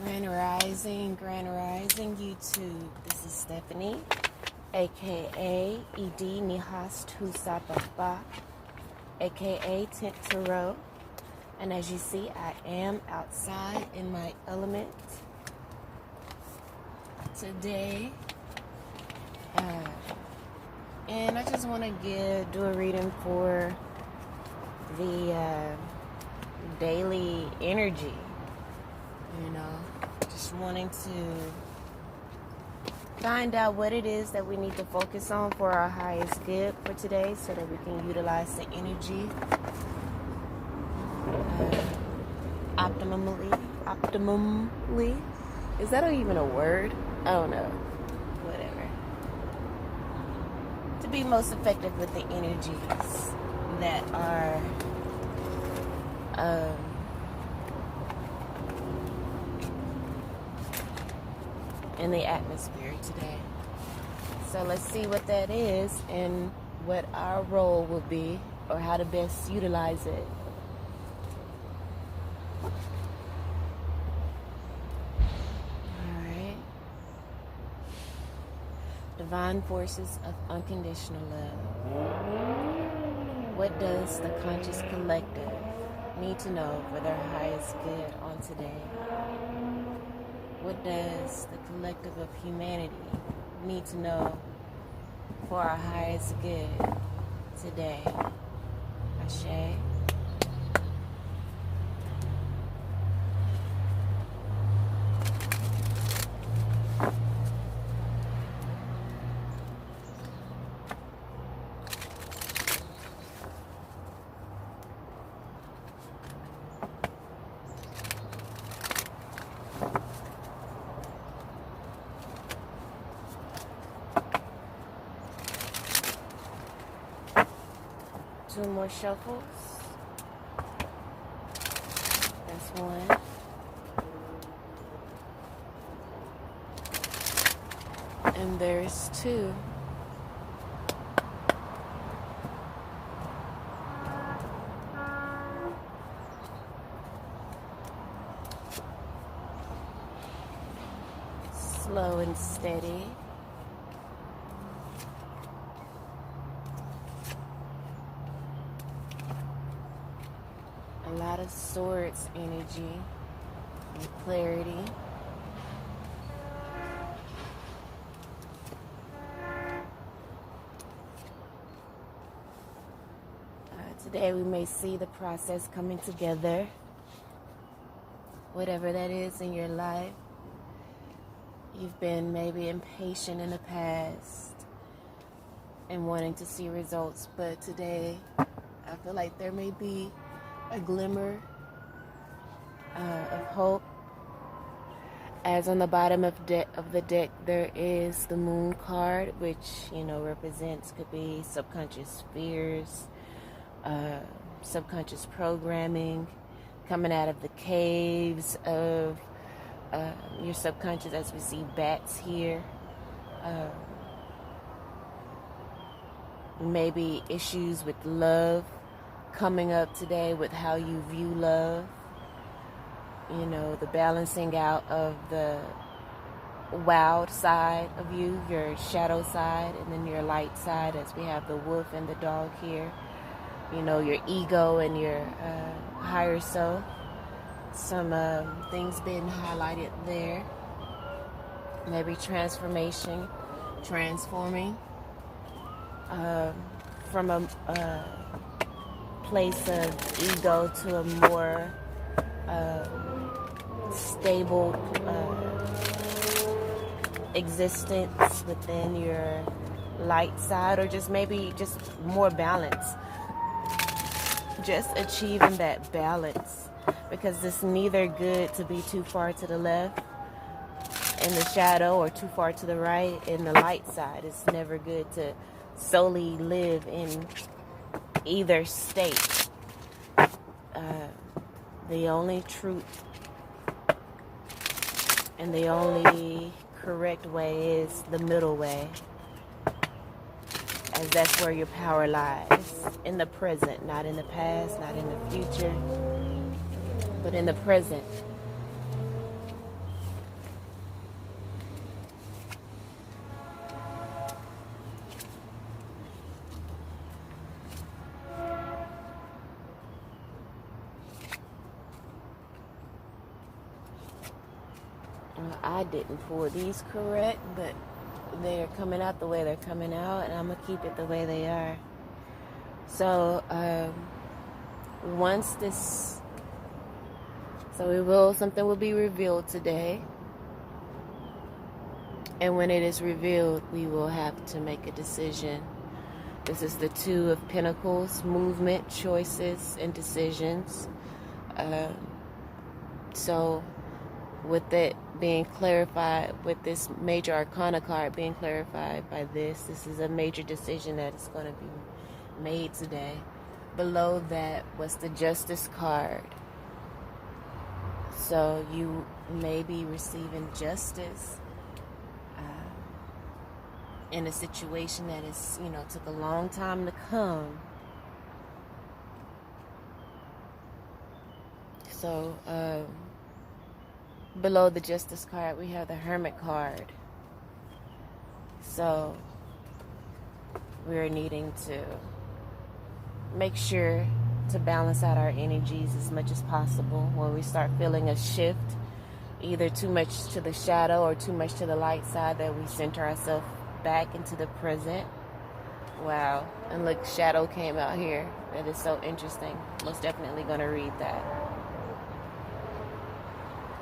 Grand Rising YouTube. This is Stephanie, aka Idin Nehasthusaa Gbagba, aka Tent Tarot. And as you see, I am outside in my element today. And I just want to do a reading for the daily energy. Just wanting to find out what it is that we need to focus on for our highest good for today so that we can utilize the energy optimally. Is that even a word? I don't know. Whatever. To be most effective with the energies that are in the atmosphere today. So let's see what that is and what our role will be or how to best utilize it. Alright. Divine forces of unconditional love. What does the conscious collective need to know for their highest good on today? What does the collective of humanity need to know for our highest good today? Ashe. 2 more shuffles. That's 1. And there's 2. Slow and steady. A lot of swords energy and clarity. Today we may see the process coming together. Whatever that is in your life. You've been maybe impatient in the past and wanting to see results, but today I feel like there may be a glimmer of hope. As on the bottom of the deck there is the Moon card, which represents, could be subconscious fears, subconscious programming coming out of the caves of your subconscious, as we see bats here. Maybe issues with love coming up today, with how you view love. The balancing out of the wild side of you, your shadow side, and then your light side, as we have the wolf and the dog here. Your ego and your higher self. Some things being highlighted there. Maybe transforming from a place of ego to a more stable existence within your light side, or just maybe just more balance. Just achieving that balance, because it's neither good to be too far to the left in the shadow or too far to the right in the light side. It's never good to solely live in either state. The only truth and the only correct way is the middle way, as that's where your power lies, in the present, not in the past, not in the future, but in the present. I didn't pull these correct, but they're coming out the way they're coming out, and I'm gonna keep it the way they are. So once this, something will be revealed today, and when it is revealed, we will have to make a decision. This is the Two of Pentacles, movement, choices, and decisions. So with it being clarified, with this major arcana card being clarified by this is a major decision that is going to be made today. Below that was the Justice card. So you may be receiving justice in a situation that is, took a long time to come. So below the Justice card, we have the Hermit card. So we're needing to make sure to balance out our energies as much as possible when we start feeling a shift, either too much to the shadow or too much to the light side, that we center ourselves back into the present. Wow. And look, shadow came out here. That is so interesting. Most definitely going to read that.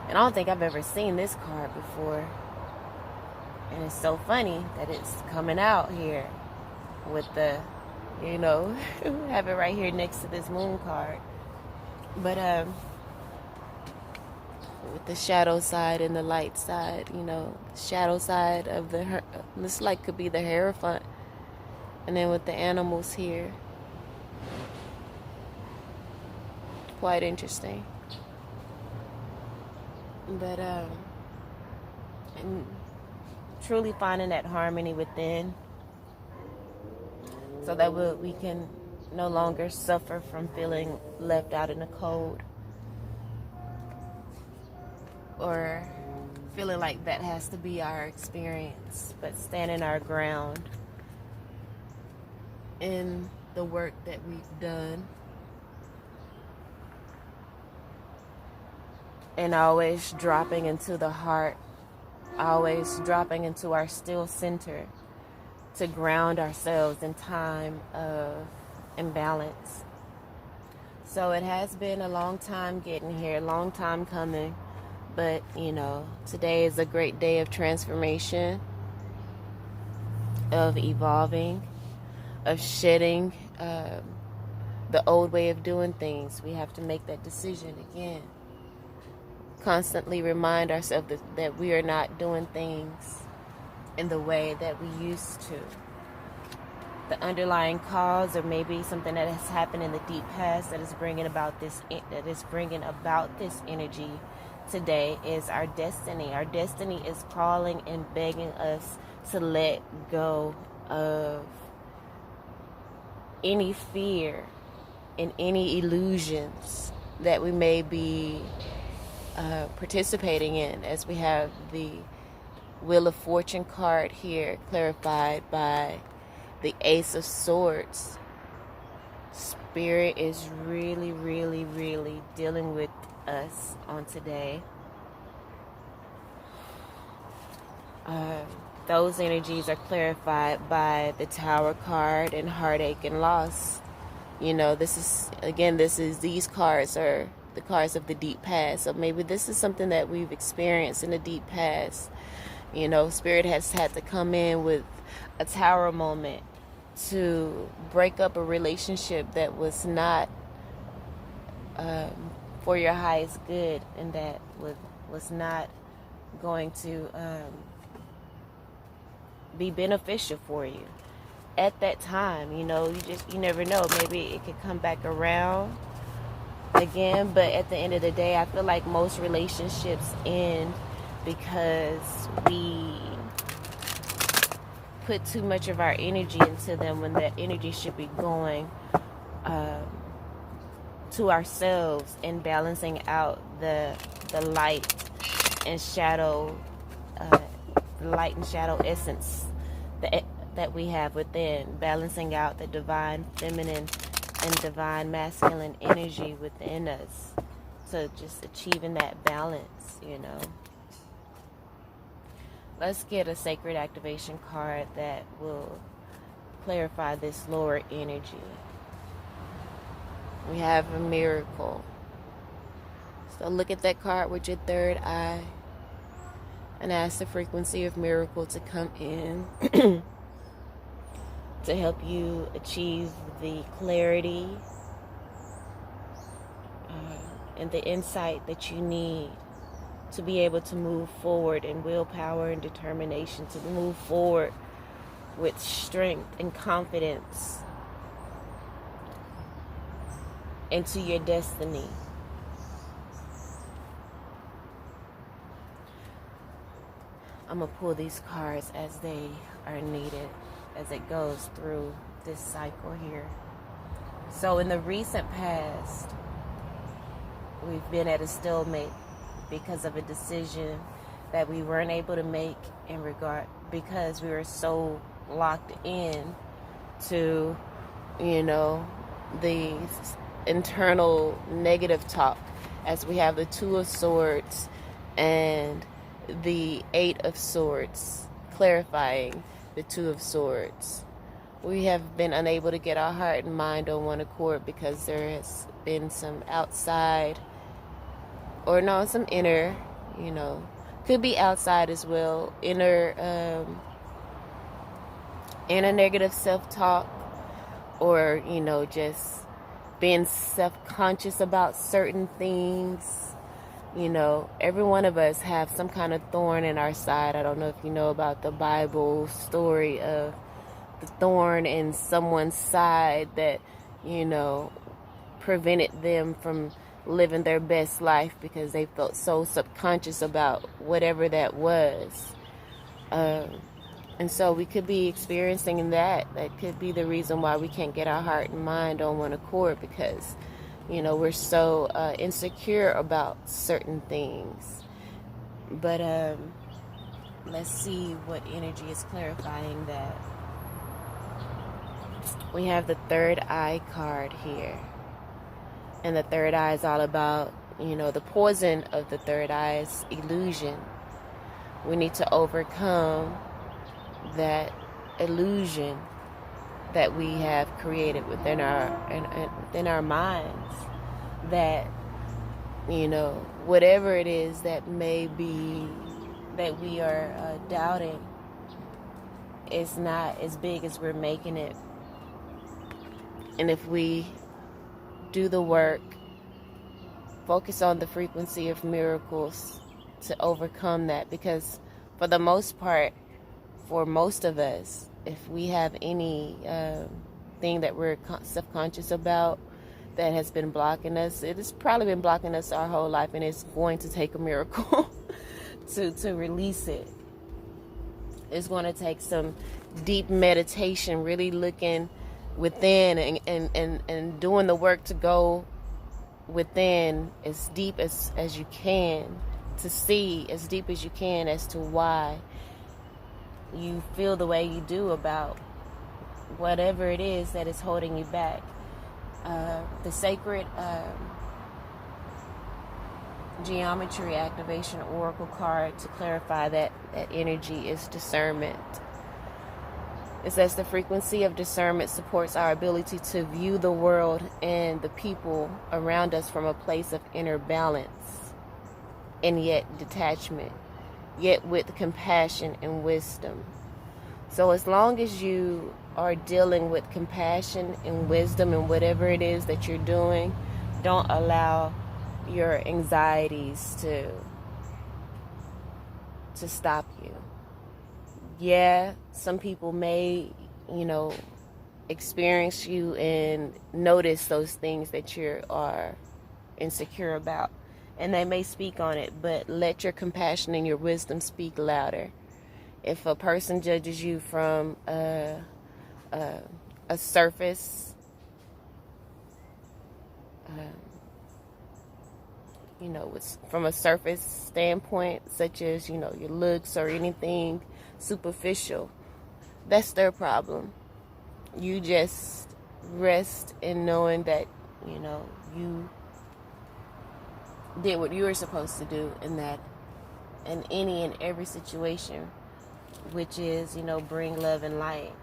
And I don't think I've ever seen this card before. And it's so funny that it's coming out here with the, have it right here next to this moon card. But with the shadow side and the light side, shadow side of the, this like could be the Hierophant. And then with the animals here. Quite interesting. But and truly finding that harmony within, so that we can no longer suffer from feeling left out in the cold, or feeling like that has to be our experience, but standing our ground in the work that we've done, and always dropping into the heart, always dropping into our still center to ground ourselves in time of imbalance. So it has been a long time getting here, a long time coming, but today is a great day of transformation, of evolving, of shedding the old way of doing things. We have to make that decision again. Constantly remind ourselves that we are not doing things in the way that we used to. The underlying cause, or maybe something that has happened in the deep past that is bringing about this energy today, is our destiny. Our destiny is calling and begging us to let go of any fear and any illusions that we may be participating in, as we have the Wheel of Fortune card here clarified by the Ace of Swords. Spirit is really, really, really dealing with us on today. Those energies are clarified by the Tower card and heartache and loss. These cards are the cards of the deep past. So maybe this is something that we've experienced in the deep past. Spirit has had to come in with a tower moment to break up a relationship that was not for your highest good, and that was not going to be beneficial for you at that time. You never know. Maybe it could come back around again, but at the end of the day, I feel like most relationships end because we put too much of our energy into them, when that energy should be going to ourselves and balancing out the light and shadow, the light and shadow essence that we have within, balancing out the divine feminine and divine masculine energy within us, so just achieving that balance. let's get a sacred activation card that will clarify this lower energy. We have a miracle. So look at that card with your third eye and ask the frequency of miracle to come in to help you achieve the clarity and the insight that you need to be able to move forward, and willpower and determination to move forward with strength and confidence into your destiny. I'm going to pull these cards as they are needed, as it goes through this cycle here. So in the recent past, we've been at a stalemate because of a decision that we weren't able to make in regard, because we were so locked in to, the internal negative talk, as we have the Two of Swords and the Eight of Swords, clarifying the Two of Swords. We have been unable to get our heart and mind on one accord because there has been some outside, or no, some inner, could be outside as well, inner negative self-talk, or, just being self-conscious about certain things. Every one of us have some kind of thorn in our side. I don't know if you know about the Bible story of the thorn in someone's side that, prevented them from living their best life because they felt so subconscious about whatever that was. And so we could be experiencing that. That could be the reason why we can't get our heart and mind on one accord, because we're so insecure about certain things. But let's see what energy is clarifying that. We have the third eye card here. And the third eye is all about, the poison of the third eye is illusion. We need to overcome that illusion that we have created within our minds, that whatever it is that may be that we are doubting is not as big as we're making it. And if we do the work, focus on the frequency of miracles to overcome that, because for the most part, for most of us, if we have any thing that we're self-conscious about that has been blocking us, it has probably been blocking us our whole life, and it's going to take a miracle to release it. It's going to take some deep meditation, really looking within and doing the work to go within as deep as you can, to see as deep as you can as to why you feel the way you do about whatever it is that is holding you back. The sacred geometry activation oracle card to clarify that energy is discernment. It says the frequency of discernment supports our ability to view the world and the people around us from a place of inner balance and yet detachment, yet with compassion and wisdom. So as long as you are dealing with compassion and wisdom in whatever it is that you're doing, don't allow your anxieties to stop you. Yeah, some people may, experience you and notice those things that you are insecure about, and they may speak on it, but let your compassion and your wisdom speak louder. If a person judges you from a surface, from a surface standpoint, such as, your looks or anything superficial, that's their problem. You just rest in knowing that, you did what you were supposed to do in that, in any and every situation, which is, bring love and light.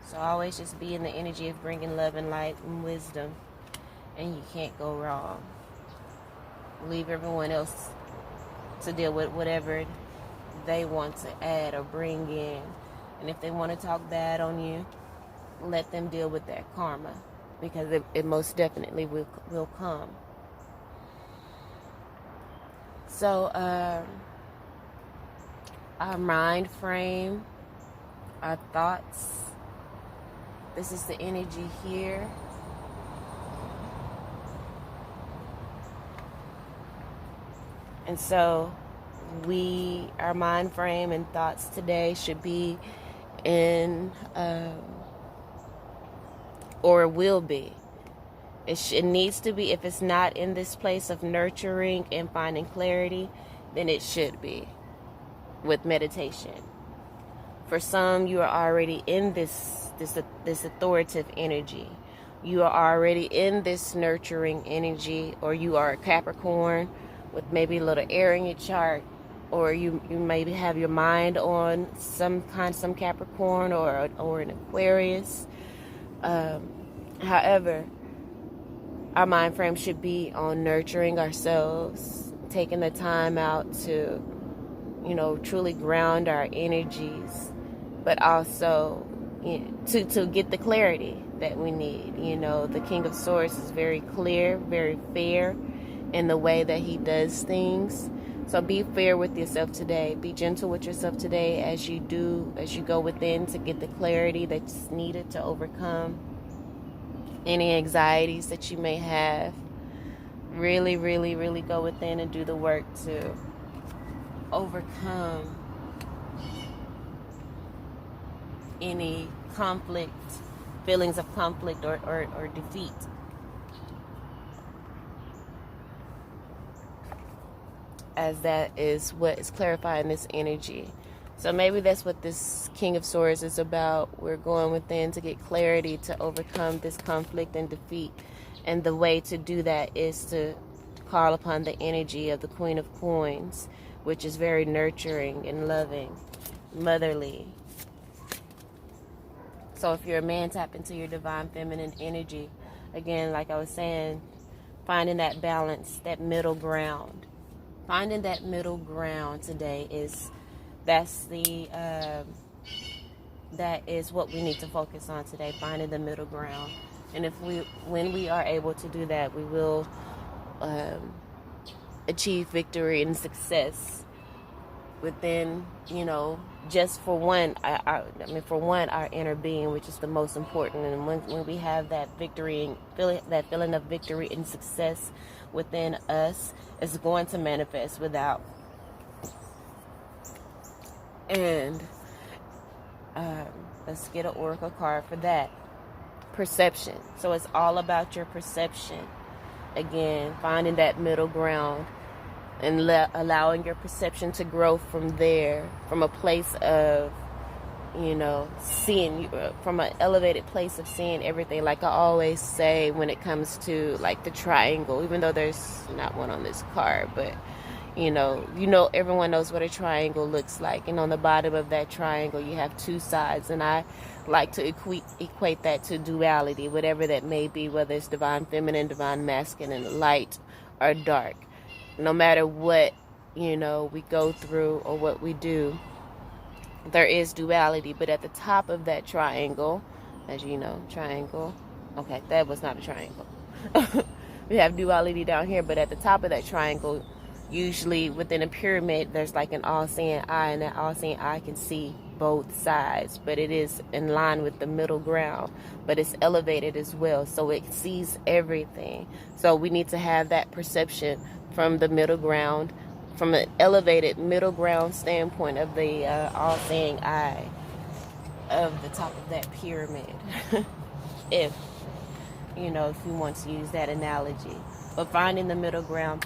So always just be in the energy of bringing love and light and wisdom, and you can't go wrong. Leave everyone else to deal with whatever they want to add or bring in. And if they want to talk bad on you, let them deal with that karma, because it most definitely will come. So our mind frame, our thoughts, this is the energy here. And so our mind frame and thoughts today should be in, or will be. It needs to be. If it's not in this place of nurturing and finding clarity, then it should be with meditation. For some, you are already in this authoritative energy. You are already in this nurturing energy, or you are a Capricorn with maybe a little air in your chart, or you maybe have your mind on some Capricorn or an Aquarius. However, our mind frame should be on nurturing ourselves, taking the time out to, truly ground our energies, but also to get the clarity that we need. The King of Swords is very clear, very fair in the way that he does things. So be fair with yourself today. Be gentle with yourself today as you go within to get the clarity that's needed to overcome any anxieties that you may have. Really, really, really go within and do the work to overcome any conflict, feelings of conflict or defeat. As that is what is clarifying this energy. So maybe that's what this King of Swords is about. We're going within to get clarity to overcome this conflict and defeat. And the way to do that is to call upon the energy of the Queen of Coins, which is very nurturing and loving, motherly. So if you're a man, tap into your divine feminine energy. Again, like I was saying, finding that balance, that middle ground. Finding that middle ground today that is what we need to focus on today, finding the middle ground. And when we are able to do that, we will achieve victory and success within, just for one, our inner being, which is the most important. And when we have that victory, that feeling of victory and success within us, it's going to manifest without. And let's get an oracle card for that. Perception. So it's all about your perception. Again, finding that middle ground and allowing your perception to grow from there, from a place of, seeing, from an elevated place of seeing everything. Like I always say when it comes to like the triangle, even though there's not one on this card, but everyone knows what a triangle looks like. And on the bottom of that triangle, you have two sides. And I like to equate that to duality, whatever that may be, whether it's divine feminine, divine masculine, light or dark. No matter what, we go through or what we do, there is duality. But at the top of that triangle, as you know, triangle. Okay, that was not a triangle. We have duality down here, but at the top of that triangle, usually within a pyramid, there's like an all-seeing eye, and that all-seeing eye can see both sides, but it is in line with the middle ground, but it's elevated as well, so it sees everything. So we need to have that perception from the middle ground, from an elevated middle ground standpoint of the all-seeing eye of the top of that pyramid. if you want to use that analogy. But finding the middle ground,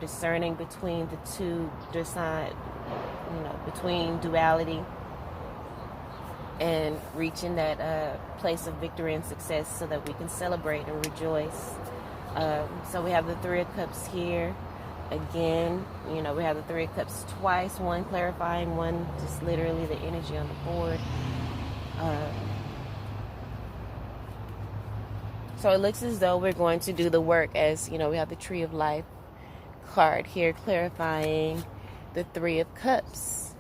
discerning between the two, between duality, and reaching that place of victory and success so that we can celebrate and rejoice. So we have the Three of Cups here, again, we have the Three of Cups twice, one clarifying, one just literally the energy on the board. So it looks as though we're going to do the work, as we have the Tree of Life card here clarifying the Three of Cups.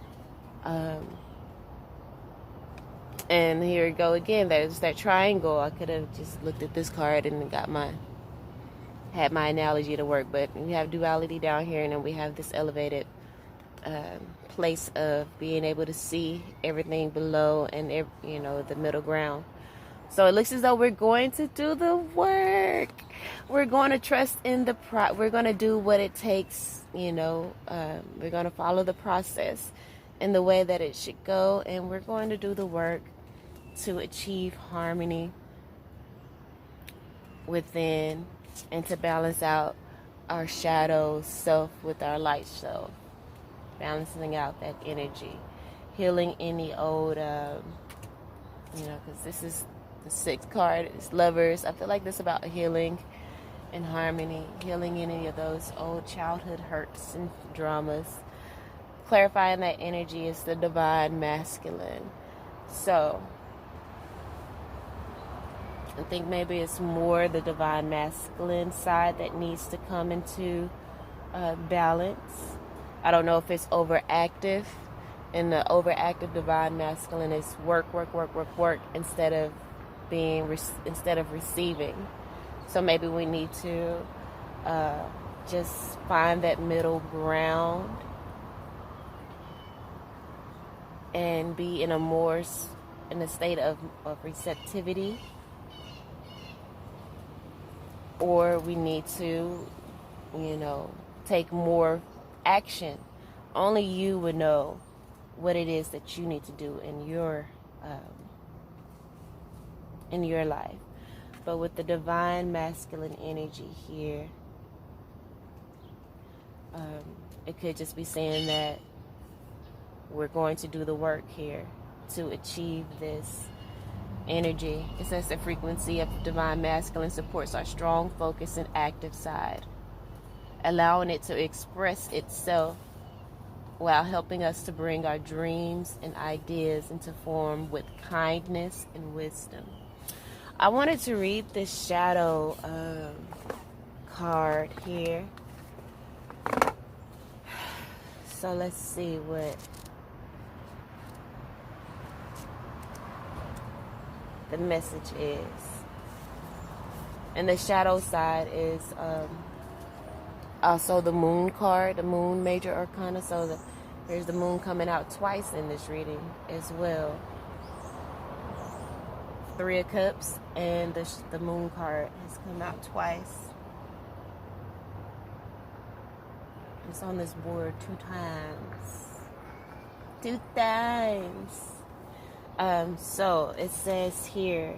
And here we go again. There's that triangle. I could have just looked at this card and had my analogy to work, but we have duality down here, and then we have this elevated place of being able to see everything below and the middle ground. So it looks as though we're going to do the work. We're going to trust in we're going to do what it takes. We're going to follow the process in the way that it should go, and we're going to do the work to achieve harmony within and to balance out our shadow self with our light self, balancing out that energy, healing any old, because this is the sixth card, it's Lovers. I feel like this is about healing and harmony, healing any of those old childhood hurts and dramas. Clarifying that energy is the divine masculine. So I think maybe it's more the divine masculine side that needs to come into balance. I don't know if it's overactive, and the overactive divine masculine is work instead of receiving. So maybe we need to just find that middle ground and be in a state of receptivity, or we need to take more action. Only you would know what it is that you need to do in your life. But with the divine masculine energy here, it could just be saying that we're going to do the work here to achieve this energy. It says the frequency of divine masculine supports our strong focus and active side, allowing it to express itself while helping us to bring our dreams and ideas into form with kindness and wisdom. I wanted to read this shadow card here. So let's see what the message is. And the shadow side is also the moon card, the moon major arcana. So there's the moon coming out twice in this reading as well. Three of Cups and the moon card has come out twice. It's on this board two times. So it says here,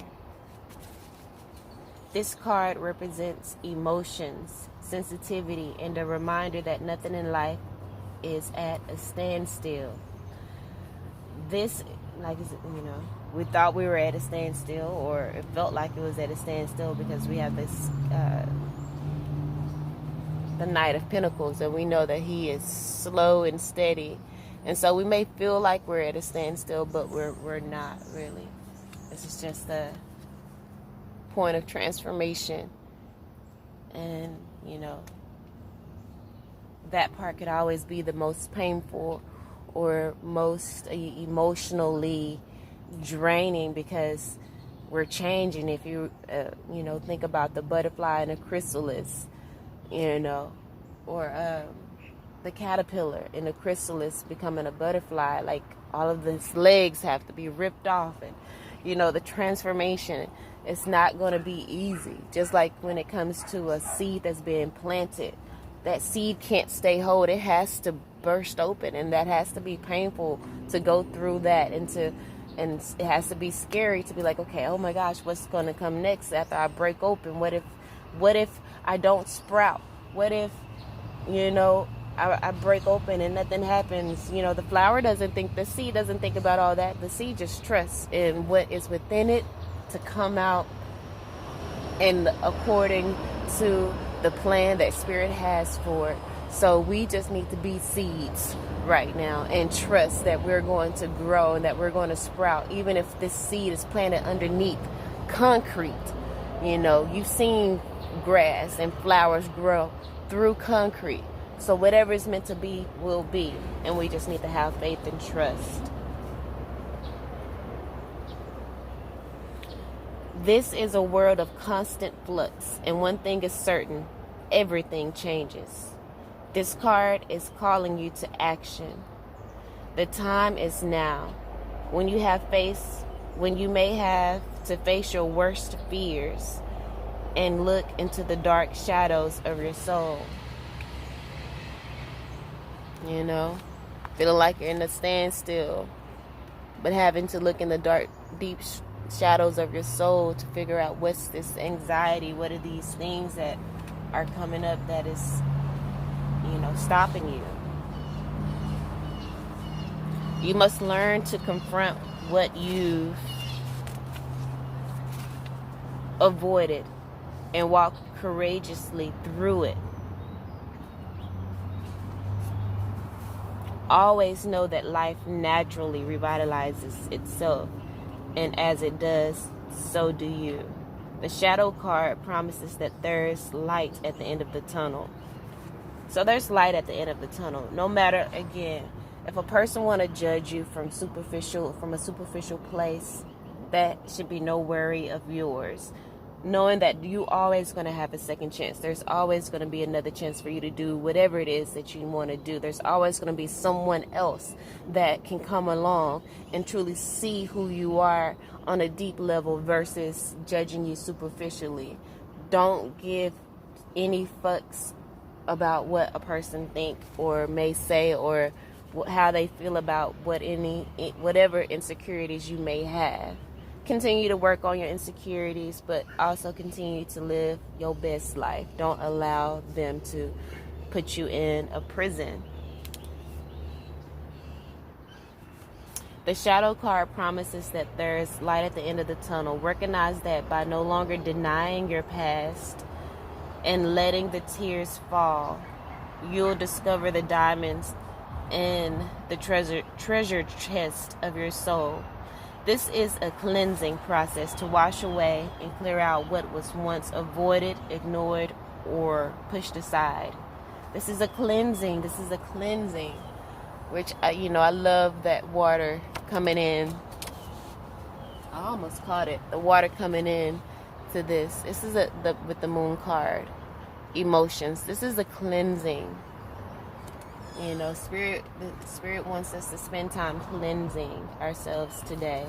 this card represents emotions, sensitivity, and a reminder that nothing in life is at a standstill. This, we thought we were at a standstill, or it felt like it was at a standstill, because we have this, the Knight of Pentacles, and we know that he is slow and steady. And so we may feel like we're at a standstill, but we're not really. This is just a point of transformation. And, that part could always be the most painful or most emotionally draining, because we're changing. If you, think about the butterfly and the chrysalis, or the caterpillar in the chrysalis becoming a butterfly, like all of these legs have to be ripped off, and the transformation, it's not going to be easy. Just like when it comes to a seed that's being planted, that seed can't stay whole. It has to burst open, and that has to be painful to go through that, and it has to be scary to be like, okay, oh my gosh, what's going to come next after I break open? What if I don't sprout? What if I break open and nothing happens? The flower doesn't think, the seed doesn't think about all that. The seed just trusts in what is within it to come out and according to the plan that Spirit has for it. So we just need to be seeds right now and trust that we're going to grow and that we're going to sprout, even if this seed is planted underneath concrete. You know, you've seen grass and flowers grow through concrete. So whatever is meant to be will be. And we just need to have faith and trust. This is a world of constant flux. And one thing is certain, everything changes. This card is calling you to action. The time is now. When you may have to face your worst fears and look into the dark shadows of your soul. You know, feeling like you're in a standstill, but having to look in the dark, deep shadows of your soul to figure out what's this anxiety, what are these things that are coming up that is, you know, stopping you. You must learn to confront what you've avoided and walk courageously through it. Always know that life naturally revitalizes itself, and as it does, so do you. The shadow card promises that there's light at the end of the tunnel. So there's light at the end of the tunnel. No matter, again, if a person want to judge you from a superficial place, that should be no worry of yours. Knowing that you always going to have a second chance. There's always going to be another chance for you to do whatever it is that you want to do. There's always going to be someone else that can come along and truly see who you are on a deep level versus judging you superficially. Don't give any fucks about what a person think or may say or how they feel about whatever insecurities you may have. Continue to work on your insecurities, but also continue to live your best life. Don't allow them to put you in a prison. The shadow card promises that there's light at the end of the tunnel. Recognize that by no longer denying your past and letting the tears fall, you'll discover the diamonds in the treasure chest of your soul. This is a cleansing process to wash away and clear out what was once avoided, ignored, or pushed aside. This is a cleansing. Which, I love that water coming in. I almost caught it. The water coming in to this. This is with the moon card. Emotions. This is a cleansing. The spirit wants us to spend time cleansing ourselves today.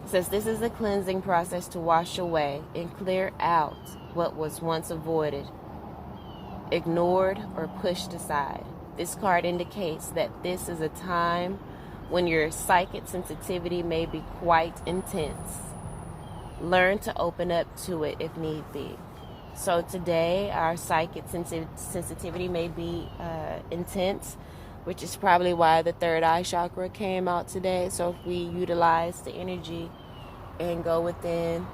It says this is a cleansing process to wash away and clear out what was once avoided, ignored, or pushed aside. This card indicates that this is a time when your psychic sensitivity may be quite intense. Learn to open up to it if need be. So today, our psychic sensitivity may be intense, which is probably why the third eye chakra came out today. So if we utilize the energy and go within,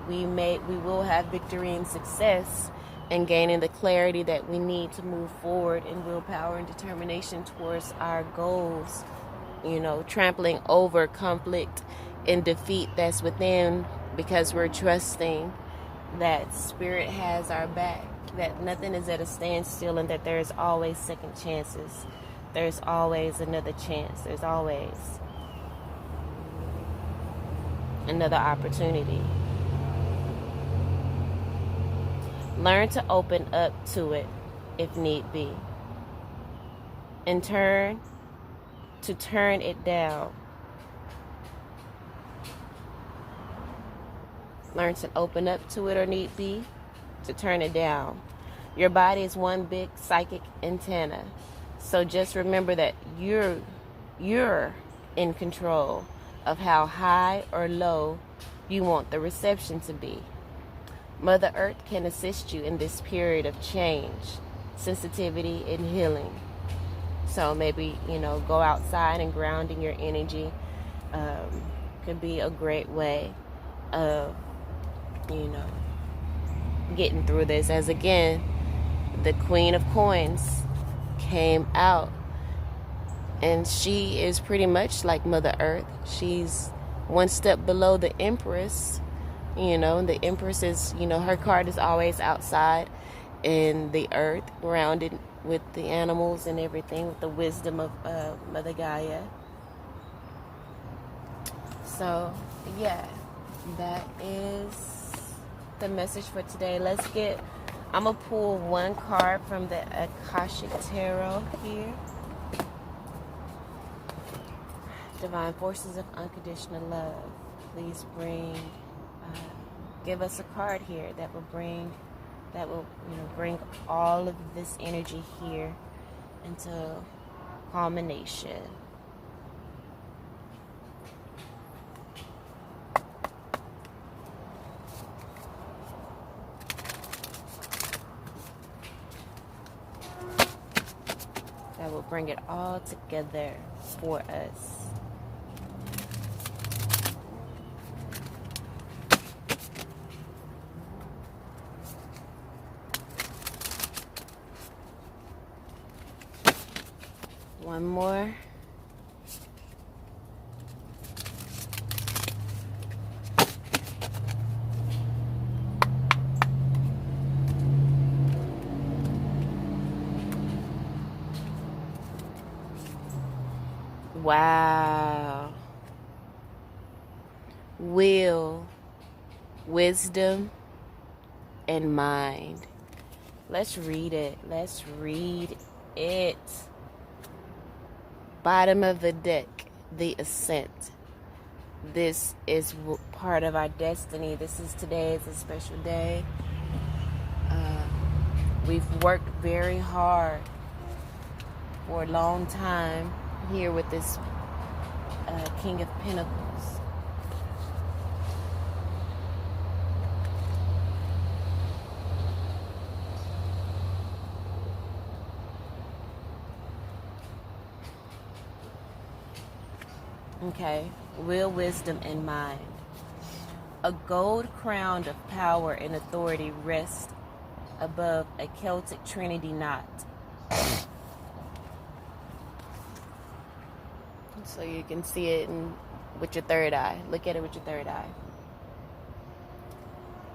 we will have victory and success in gaining the clarity that we need to move forward in willpower and determination towards our goals. Trampling over conflict and defeat that's within, because we're trusting that spirit has our back, that nothing is at a standstill, and that there's always second chances. There's always another chance. There's always another opportunity. Learn to open up to it if need be. And turn it down. Learn to open up to it or need be, to turn it down. Your body is one big psychic antenna. So just remember that you're in control of how high or low you want the reception to be. Mother Earth can assist you in this period of change, sensitivity, and healing. So maybe, go outside and grounding your energy. could be a great way of, you know, getting through this. As again, the Queen of Coins came out, and she is pretty much like Mother Earth. She's one step below the Empress. You know, the Empress is, you know, her card is always outside in the earth, grounded with the animals and everything, with the wisdom of Mother Gaia. So, yeah, that is the message for today. I'm going to pull one card from the Akashic Tarot here. Divine forces of unconditional love. Please give us a card here that will bring all of this energy here into culmination. That will bring it all together for us. One more. Wow. Will, wisdom, and mind. Let's read it. Let's read it. Bottom of the deck, the ascent. This is part of our destiny. Today is a special day. We've worked very hard for a long time here with this King of Pentacles. Okay, will, wisdom, and mind. A gold crown of power and authority rests above a Celtic Trinity knot. So you can see it with your third eye. Look at it with your third eye.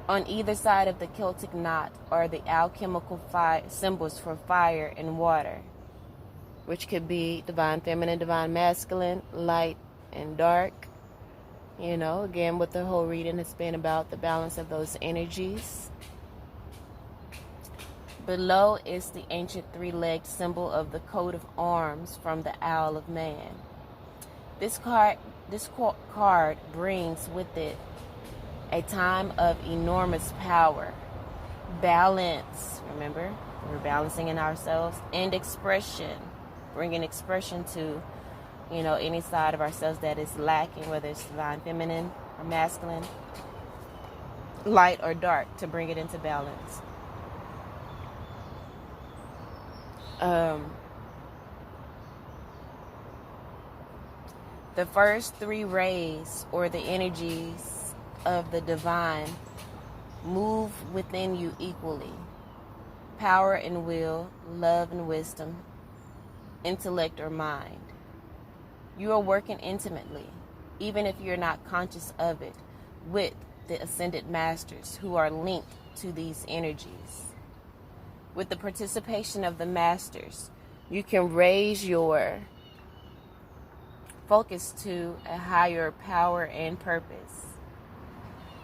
On either side of the Celtic knot are the alchemical symbols for fire and water, which could be divine feminine, divine masculine, light and dark. You know, again, what the whole reading has been about, the balance of those energies. Below is the ancient three-legged symbol of the coat of arms from the Owl of Man. This card brings with it a time of enormous power, balance, remember, we're balancing in ourselves, and expression, bringing expression to, you know, any side of ourselves that is lacking, whether it's divine feminine or masculine, light or dark, to bring it into balance. The first three rays, or the energies of the divine, move within you equally. Power and will, love and wisdom, intellect or mind. You are working intimately, even if you're not conscious of it, with the ascended masters who are linked to these energies. With the participation of the masters, you can raise your focus to a higher power and purpose.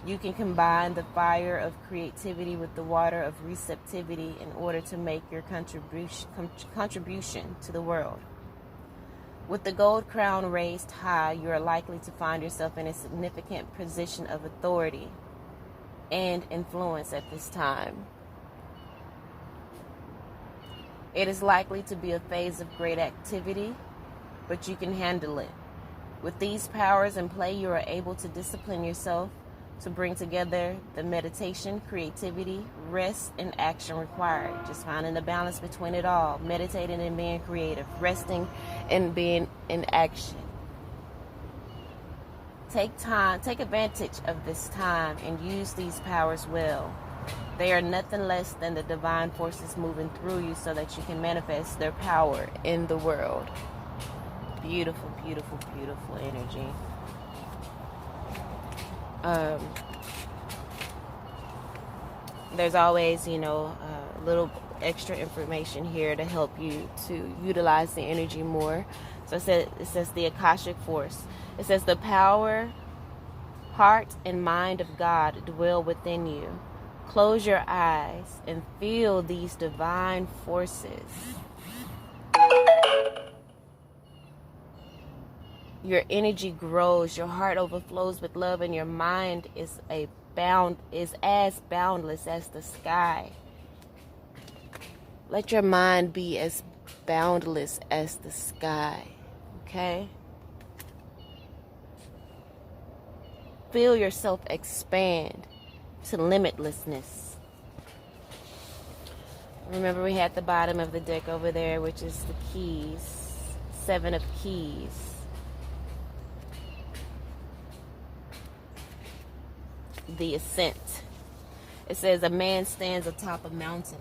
You can combine the fire of creativity with the water of receptivity in order to make your contribution to the world. With the gold crown raised high, you are likely to find yourself in a significant position of authority and influence at this time. It is likely to be a phase of great activity, but you can handle it. With these powers in play, you are able to discipline yourself to bring together the meditation, creativity, rest, and action required. Just finding the balance between it all. Meditating and being creative. Resting and being in action. Take advantage of this time and use these powers well. They are nothing less than the divine forces moving through you so that you can manifest their power in the world. Beautiful, beautiful, beautiful energy. There's always, a little extra information here to help you to utilize the energy more. So it says the Akashic force. It says the power, heart, and mind of God dwell within you. Close your eyes and feel these divine forces. Your energy grows, your heart overflows with love, and your mind is as boundless as the sky. Let your mind be as boundless as the sky. Okay? Feel yourself expand to limitlessness. Remember, we had the bottom of the deck over there, which is the keys. 7 of keys. The ascent. It says a man stands atop a mountain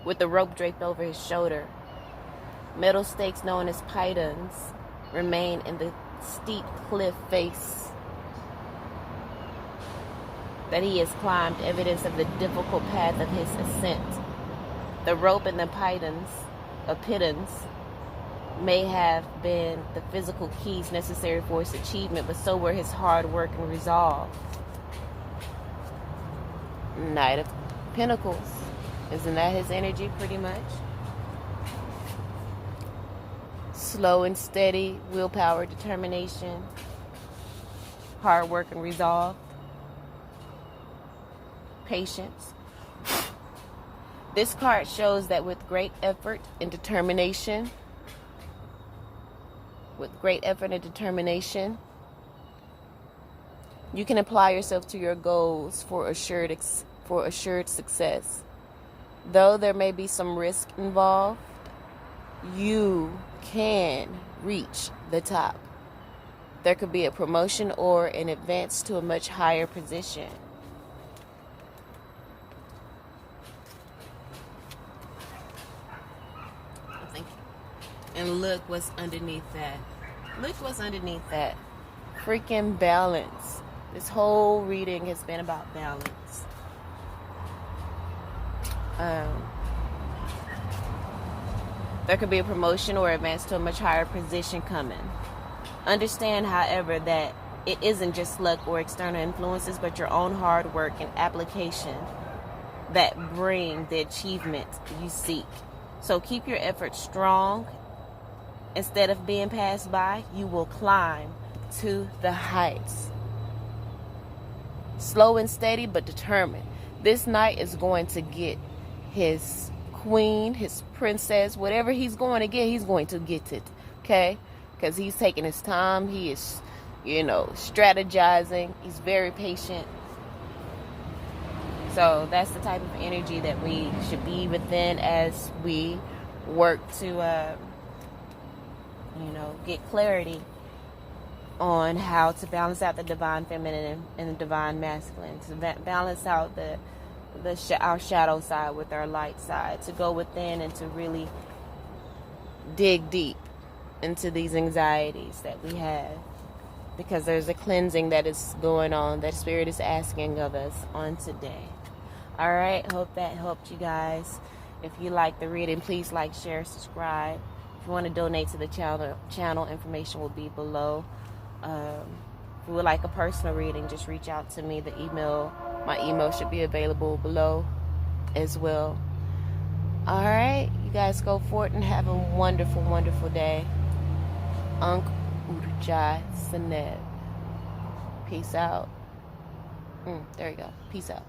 with a rope draped over his shoulder. Metal stakes known as pylons remain in the steep cliff face that he has climbed, evidence of the difficult path of his ascent. The rope and the pylons may have been the physical keys necessary for his achievement, but so were his hard work and resolve. Knight of Pentacles. Isn't that his energy pretty much? Slow and steady, willpower, determination, hard work and resolve, patience. This card shows that with great effort and determination, you can apply yourself to your goals for assured success. Though there may be some risk involved, you can reach the top. There could be a promotion or an advance to a much higher position. And look what's underneath that. Look what's underneath that. Freaking balance. This whole reading has been about balance. There could be a promotion or advance to a much higher position coming. Understand, however, that it isn't just luck or external influences, but your own hard work and application that bring the achievement you seek. So keep your efforts strong. Instead of being passed by, you will climb to the heights. Slow and steady, but determined. This knight is going to get his queen, his princess, whatever he's going to get, he's going to get it. Okay? Because he's taking his time. He is, strategizing. He's very patient. So that's the type of energy that we should be within as we work to, get clarity on how to balance out the divine feminine and the divine masculine, to balance out our shadow side with our light side, to go within and to really dig deep into these anxieties that we have, because there's a cleansing that is going on that Spirit is asking of us on today. All right, hope that helped you guys. If you like the reading, please like, share, subscribe. If you want to donate to the channel, information will be below. If you would like a personal reading, just reach out to me. My email should be available below as well. All right, you guys go forth and have a wonderful, wonderful day. Ankh Urja Seneb. Peace out. There you go. Peace out.